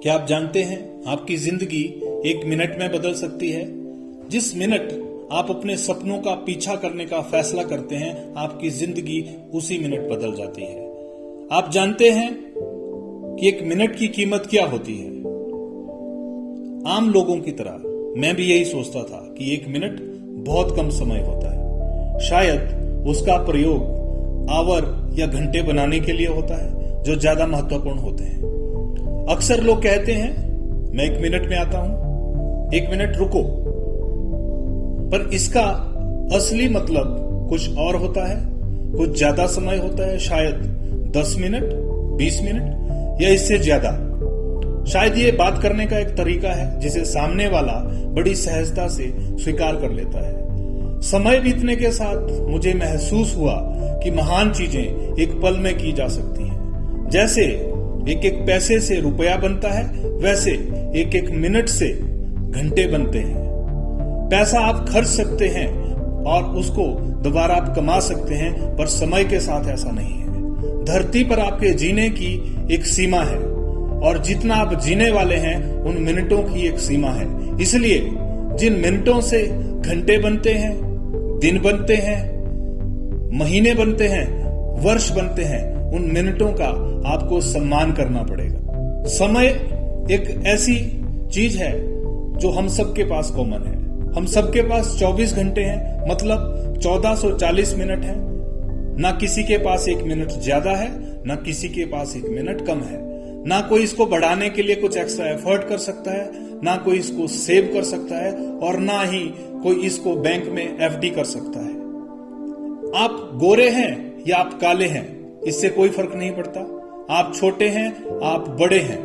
क्या आप जानते हैं आपकी जिंदगी एक मिनट में बदल सकती है। जिस मिनट आप अपने सपनों का पीछा करने का फैसला करते हैं, आपकी जिंदगी उसी मिनट बदल जाती है। आप जानते हैं कि एक मिनट की कीमत क्या होती है। आम लोगों की तरह मैं भी यही सोचता था कि एक मिनट बहुत कम समय होता है। शायद उसका प्रयोग आवर या घंटे बनाने के लिए होता है जो ज्यादा महत्वपूर्ण होते हैं। अक्सर लोग कहते हैं मैं 1 मिनट में आता हूं, 1 मिनट रुको, पर इसका असली मतलब कुछ और होता है। कुछ ज्यादा समय होता है, शायद 10 मिनट, 20 मिनट या इससे ज्यादा। शायद ये बात करने का एक तरीका है जिसे सामने वाला बड़ी सहजता से स्वीकार कर लेता है। समय बीतने के साथ मुझे महसूस हुआ कि महान चीजें एक पल में की जा सकती हैं। जैसे एक एक पैसे से रुपया बनता है, वैसे एक एक मिनट से घंटे बनते हैं। पैसा आप खर्च सकते हैं और उसको दोबारा आप कमा सकते हैं, पर समय के साथ ऐसा नहीं है। धरती पर आपके जीने की एक सीमा है और जितना आप जीने वाले हैं उन मिनटों की एक सीमा है। इसलिए जिन मिनटों से घंटे बनते हैं, दिन बनते हैं, महीने बनते हैं, वर्ष बनते हैं, उन मिनटों का आपको सम्मान करना पड़ेगा। समय एक ऐसी चीज है जो हम सबके पास कॉमन है। हम सबके पास 24 घंटे हैं, मतलब 1440 मिनट है। ना किसी के पास 1 मिनट ज्यादा है, ना किसी के पास 1 मिनट कम है। ना कोई इसको बढ़ाने के लिए कुछ एक्स्ट्रा एफर्ट कर सकता है, ना कोई इसको सेव कर सकता है और ना ही कोई इसको बैंक में एफडी कर सकता है। आप गोरे हैं या आप काले हैं, इससे कोई फर्क नहीं पड़ता। आप छोटे हैं, आप बड़े हैं,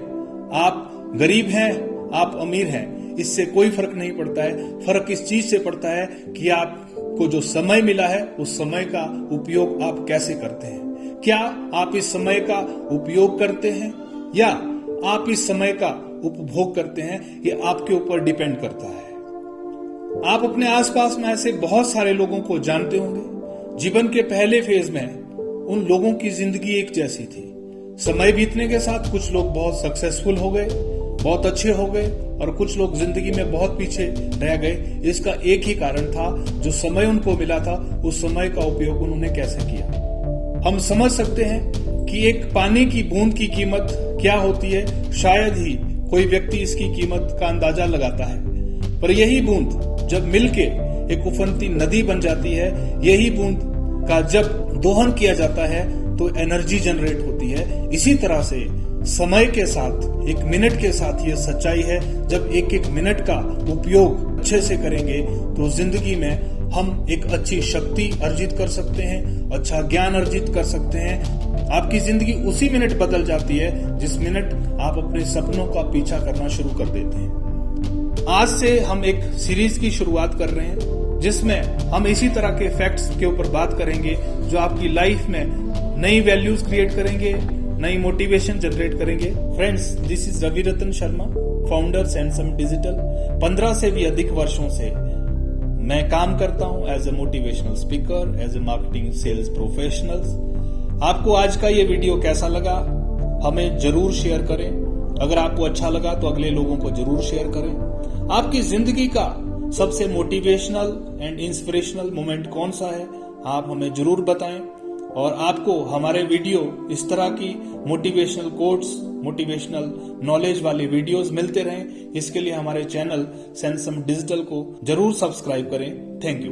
आप गरीब हैं, आप अमीर हैं, इससे कोई फर्क नहीं पड़ता है। फर्क इस चीज से पड़ता है कि आपको जो समय मिला है उस समय का उपयोग आप कैसे करते हैं। क्या आप इस समय का उपयोग करते हैं या आप इस समय का उपभोग करते हैं, ये आपके ऊपर डिपेंड करता है। आप अपने आसपास में ऐसे बहुत सारे लोगों को जानते होंगे। जीवन के पहले फेज में उन लोगों की जिंदगी एक जैसी थी। समय बीतने के साथ कुछ लोग बहुत सक्सेसफुल हो गए, बहुत अच्छे हो गए, और कुछ लोग जिंदगी में बहुत पीछे रह गए। इसका एक ही कारण था, जो समय उनको मिला था उस समय का उपयोग उन्होंने कैसे किया। हम समझ सकते हैं कि एक पानी की बूंद की कीमत क्या होती है। शायद ही कोई व्यक्ति इसकी कीमत का अंदाजा लगाता है, पर यही बूंद जब मिलके एक उफनती नदी बन जाती है, यही बूंद का जब दोहन किया जाता है तो एनर्जी जनरेट होती है। इसी तरह से समय के साथ, 1 मिनट के साथ ये सच्चाई है। जब एक एक मिनट का उपयोग अच्छे से करेंगे तो जिंदगी में हम एक अच्छी शक्ति अर्जित कर सकते हैं, अच्छा ज्ञान अर्जित कर सकते हैं। आपकी जिंदगी उसी मिनट बदल जाती है जिस मिनट आप अपने सपनों का पीछा करना शुरू कर देते हैं। आज से हम एक सीरीज की शुरुआत कर रहे हैं जिसमें हम इसी तरह के फैक्ट्स के ऊपर बात करेंगे जो आपकी लाइफ में नई वैल्यूज क्रिएट करेंगे, नई मोटिवेशन जनरेट करेंगे। Friends, this is Ravi Ratan Sharma, founder Sansom digital. 15 से भी अधिक वर्षों से मैं काम करता हूं as a motivational speaker, as a marketing sales professional. आपको आज का ये वीडियो कैसा लगा हमें जरूर शेयर करें। अगर आपको अच्छा लगा तो अगले लोगों को जरूर शेयर करें। आपकी जिंदगी का सबसे मोटिवेशनल एंड इंस्पिरेशनल मोमेंट कौन सा है, आप हमें जरूर बताएं। और आपको हमारे वीडियो इस तरह की मोटिवेशनल कोट्स, मोटिवेशनल नॉलेज वाले वीडियोस मिलते रहें, इसके लिए हमारे चैनल सैनसम डिजिटल को जरूर सब्सक्राइब करें। Thank you.